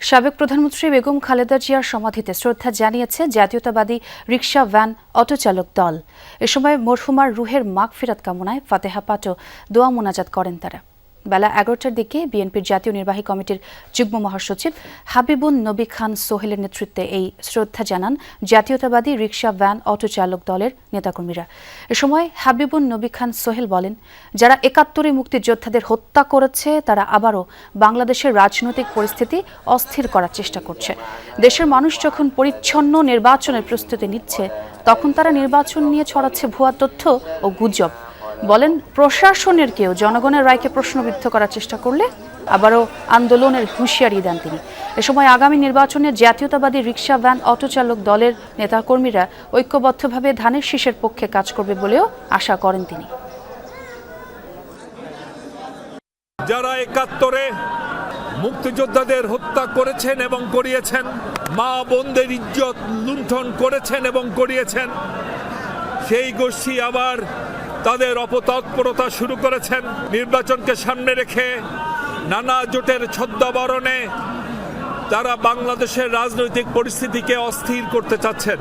সাবেক প্রধানমন্ত্রী বেগম খালেদা জিয়ার সমাধিতে শ্রদ্ধা জানিয়েছে জাতীয়তাবাদী রিকশা ভ্যান অটোচালক দল। এ সময় মরহুমার রুহের মাগফিরাত কামনায় ফাতেহা পাঠ ও দোয়া মোনাজাত করেন তারা। বেলা ১১টার দিকে বিএনপির জাতীয় নির্বাহী কমিটির যুগ্ম মহাসচিব হাবিবুন নবী খান সোহেলের নেতৃত্বে এই শ্রদ্ধা জানান জাতীয়তাবাদী রিকশা ভ্যান অটোচালক দলের নেতাকর্মীরা। এ সময় হাবিবুন নবী খান সোহেল বলেন, যারা ৭১ মুক্তিযোদ্ধাদের হত্যা করেছে তারা আবারও বাংলাদেশের রাজনৈতিক পরিস্থিতি অস্থির করার চেষ্টা করছে। দেশের মানুষ যখন পরিচ্ছন্ন নির্বাচনের প্রস্তুতি নিচ্ছে, তখন তারা নির্বাচন নিয়ে ছড়াচ্ছে ভুয়া তথ্য ও গুজব। বলেন, প্রশাসনের কেউ জনগণের রায়কে প্রশ্নবিদ্ধ করার চেষ্টা করলে আবারও আন্দোলনের হুঁশিয়ারি দেন তিনি। এ সময় আগামী নির্বাচনে জাতীয়তাবাদী রিকশা ভ্যান অটোচালক দলের নেতাকর্মীরা ঐক্যবদ্ধভাবে ধানের শীষের পক্ষে কাজ করবে বলেও আশা করেন তিনি। যারা ৭১-এ মুক্তিযোদ্ধাদের হত্যা করেছেন এবং করিয়েছেন, মা বোনদের ইজ্জত লুণ্ঠন করেছেন এবং করিয়েছেন, সেই গোষ্ঠী আবার তাদের অপতৎপরতা শুরু করেছেন। নির্বাচনকে সামনে রেখে নানা জোটের ছদ্মাবরণে তারা বাংলাদেশের রাজনৈতিক পরিস্থিতিকে অস্থির করতে চাচ্ছেন।